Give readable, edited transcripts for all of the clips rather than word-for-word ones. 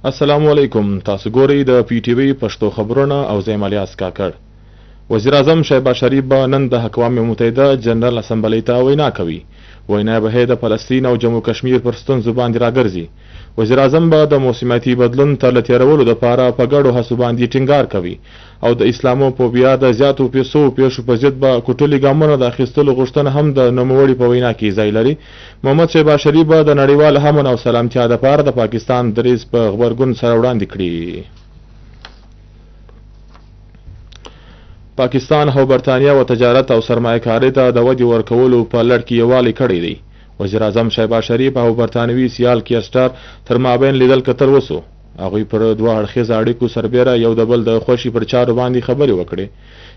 السلام علیکم. تاسو ګورئ د پی ټی وی پښتو خبرونه او زه یم الیاس کاکړ. وزیر اعظم شهباز شریف به نن د اقوام متحده جنرال اسمبلی ته وینا کوي. وینا به د فلسطین او جمهور کشمیر پر ستونزو باندې راګرځي. وزیر اعظم به د موسمیاتي بدلون تر تیرولو لپاره په ګډو هڅو باندې ټینګار کوي او د اسلاموفوبیا د زیاتو پیښو په ضد به کوټلي ګامونه د اخیستلو غوښتنه هم د نوموړي په وینا کې ځای لري. محمد شهباز شریف به د نړیوال امن او سلامتیا لپاره د پاکستان دریځ په غبرګون سره وړاندې کړي. پاکستان او برطانیه و تجارت او سرمایه‌کارۍ ته د ودې ورکولو په لړ کې یووالی کړی دی. وزیر اعظم شهباز شریف او برطانوي سیال کیر سټار تر مابین لیدل کتل وسو. هغوی پر دوه اړخیزه اړیکو سربیره یو د بل د خوښۍ پر چارو باندې خبرې وکړې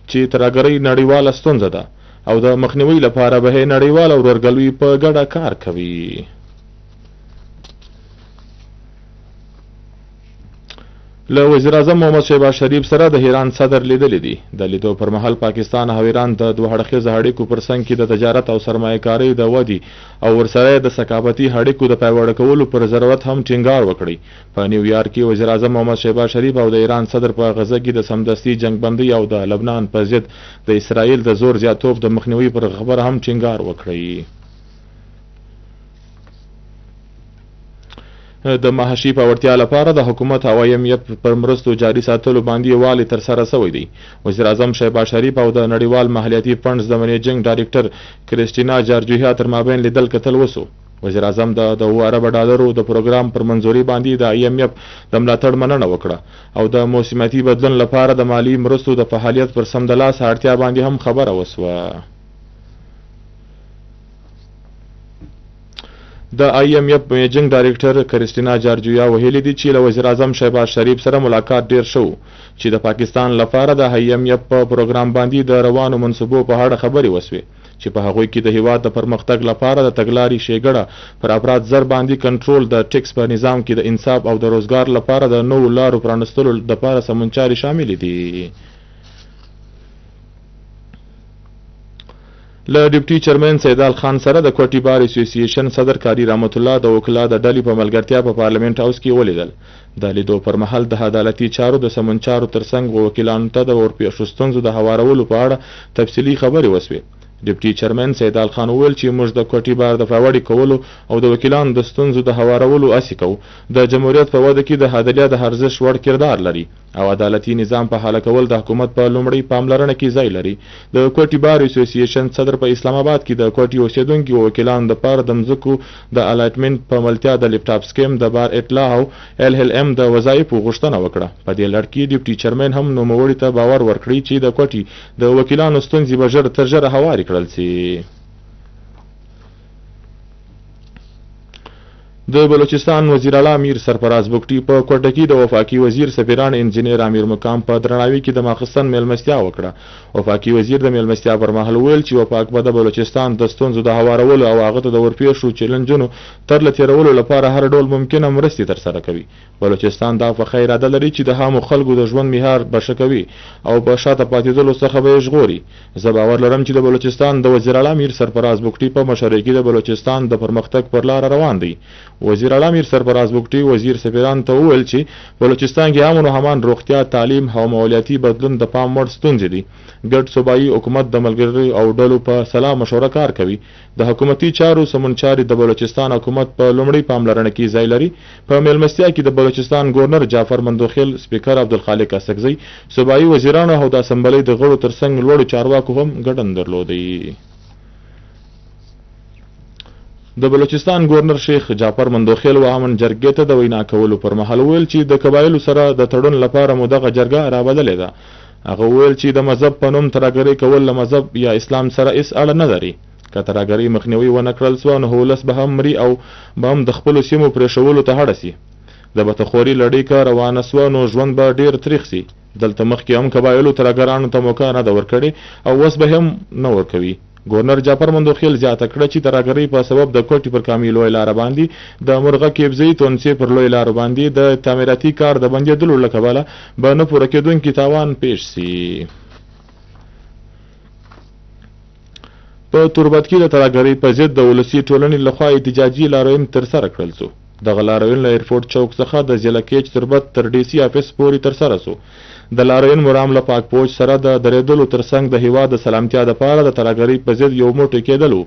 چې ترهګرۍ نړیواله ستونزه ده او د مخنیوي لپاره به نړیواله ورورګلوي په ګډه کار کوي. له وزیر اعظم محمد شهباز شریف سره د ایران صدر لیدلی دي. د لیدو پر مهال پاکستان او ایران د دوه اړخیزه اړیکو پر څنګ کې د تجارت او سرمایه‌کارۍ د ودې او ورسره د ثقافتي اړیکو د پیاوړي کولو پر ضرورت هم ټینګار وکړي. په نیویارک کې وزیر اعظم محمد شهباز شریف او د ایران صدر په غزه کې د سمدستي جنگبندۍ او د لبنان په ضد د اسرائیل د زور زیاتوب د مخنیوي پر خبره هم ټینګار وکړي. د معاشي پیاوړتیا لپاره د حکومت او IMF پر مرستو جاري ساتلو باندې یووالی ترسره شوی دی. وزیر اعظم شهباز شریف او د نړیوال مالیاتي فنډز د منیجنګ ډایرکټر کریسټینا جارجویا تر مابین لیدل کتل وسو. وزیر اعظم د $2 ارب د پروګرام پر منځوري باندې د IMF د ملاتړ مننه وکړه او د موسمیاتي بدلون لپاره د مالی مرستو د فعالیت پر سمدلاسه اړتیا باندې هم خبره وسوه. د IMF منیجنګ ډایرکټر کریسټینا جارجویا ویلي دي چې له وزیر اعظم شهباز شریف سره ملاقات ډیر شو چې د پاکستان لپاره د IMF په پروګرام باندې د روانو منصوبو په اړه خبرې وسوي چې په هغوی کې د هیواد د پرمختګ لپاره د تګلارې ښېګړه پر افراد زر باندې کنټرول، د ټیکس په نظام کې د انصاف او د روزګار لپاره د نوو لارو پرانستلو لپاره سمونچارې شاملې دي. له ډیپټي چیرمن سیدال خان سره د کوټي بار اسوسییشن صدر کاری رحمت الله د وکلا د ډلې په ملګرتیا په پارلیمنت هاوس کې ولیدل. د لیدو پر مهال د عدالتي چارو د سمونچارو ترڅنګ وکیلانو ته د ورپېښو ستونزو د هوارولو په اړه تفصیلي خبرې وسوې. ډیپټي چیرمن سیدال خان وویل چې موږ د کوټي بار د پیاوړي کولو او د وکیلانو د ستونزو د هوارولو هڅې کوو. د جمهوریت په وده کې د عدلیه د ارزښت وړ کردار لري او عدالتي نظام په حاله کول د حکومت په لومړۍ پاملرنه کې ځای لري. د کوټي بار اسوسییشن صدر په اسلام آباد کې د کوټي اوسیدونکو وکیلانو لپاره د مځکو د الایټمنټ په ملتیا د لیپټاپ سکیم د بار اطلاع او LLM د وظایفو غوښتنه وکړه. په دې لړ کې ډیپټي چیرمن هم نوموړي ته باور ورکړی چې د کوټي د وکیلانو ستونزې به ژر تر ژره هوارې کړل شي. د بلوچستان وزیر اعلی امیر سرفراز بگټي په کوټه کې د وفاقي وزیر سفیران انجینیر امیر مقام په درناوي کې د ماخستن میلمستیا وکړه. وفاقي وزیر د میلمستیا پر مهال ویل چې وفاق به د بلوچستان د ستونزو د هوارولو او هغه ته د ورپېښو چیلنجونو تر تیرولو لپاره هر ډول ممکنه مرستې ترسره کوي. بلوچستان دا په اراده لري چې د هامو خلکو د ژوند معیار بشه کوي او په شاته پاتېدلو څخه به ژغوري. زه باور لرم چې د بلوچستان د وزیر اعلی امیر سرفراز بگټي په مشرۍ کې د بلوچستان د پرمختګ پر لار روان دی. وزیر اعلی امیر سرفراز بگټي وزیر سفیران ته وویل چې بلوچستان کې امن او امان، روغتیا، تعلیم او مالیاتي بدلون د پام وړ ستونزې دي. ګډ صوبایي حکومت د ملګرو او ډلو په سلا مشوره کار کوي. د حکومتي چارو سمونچاري د بلوچستان حکومت په لومړۍ پاملرنه کې ځای لري. په میلمستیا کې د بلوچستان گورنر جعفر مندوخیل، سپیکر عبدالخالق اسکزی، صوبایي وزیرانو او د اسمبلی د غړو ترڅنګ لوړو چارواکو هم ګډون درلودی. د بلوچستان گورنر شیخ جعفر مندوخیل و امن جرګې ته د وینا کولو پر مهال ویل چې د قبایلو سره د تړون لپاره مو دغه جرګه رابللې ده. هغه ویل چې د مذهب په نوم ترهګرۍ کول له مذهب یا اسلام سره هیڅ اړه نه لري. که ترهګرۍ مخنیوي ونه کړل سوه نو ولس به هم مري او به هم د خپلو سیمو پرېښولو ته اړه سي. د بتخوري لړۍ که روانه سوه نو ژوند به ډېر تریخ سي. دلته مخکې هم قبایلو ترهګرانو ته موقع نه ده ورکړې او اوس به هم نه ورکوي. گورنر جعفر مندوخیل زیاته کړه چې ترهګرۍ په سبب د کوټي پر کامي لوی لاره باندې د مرغه کیبزۍ تونسې پر لوی لاره باندې د تعمیراتي کار د بندېدلو له کبله به نه پوره کېدونکي تاوان پیښ سي. په توربت کې د ترهګرۍ په ضد د ولسي ټولنې لخوا احتجاجي لاریون ترسره کړل سو. دغه لاریون له ایرپورټ چوک څخه د ضلع کیچ تربت تر ډي سي افیس پورې ترسره سو. د لاریون مرام له پاک پوج سره د درېدلو ترڅنګ د هیواد د سلامتیا دپاره د ترهګرۍ په ضد یو موټی کېدلو.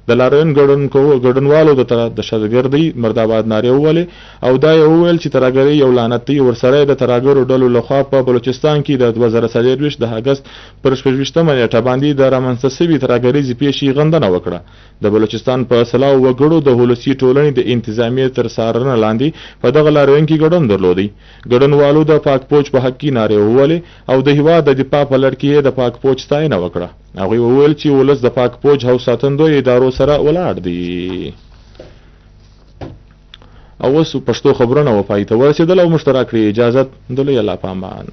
د لاریون ګډونوالو د دهشتګردۍ مرداباد نارې وویلې او دا یې وویل چې ترهګرۍ یو لعنتي ورسره د ترهګرو ډلو لخوا په بلوچستان کې د 2024 د اګست پر 26مه نیټه باندې د رامنځته سوي ترهګریزې پیښې غندنه وکړه. د بلوچستان په سلاو وګړو د هولسي ټولنې د انتظامیې تر څارنه لاندې په دغه لاریون کې ګډون درلودی. ګډونوالو د پاک پوج په حق کې نارې وویلې او د هیواد د دفاع په لړ کې د پاک پوج ستاینه وکړه. هغوی وویل چې ولس د پاک پوج او ساتندوی ادارو سره ولاړ دي. او اوس پښتو خبرونه وپای ته ورسېدل او مشترک کړي. اجازت د لوی الله په امان.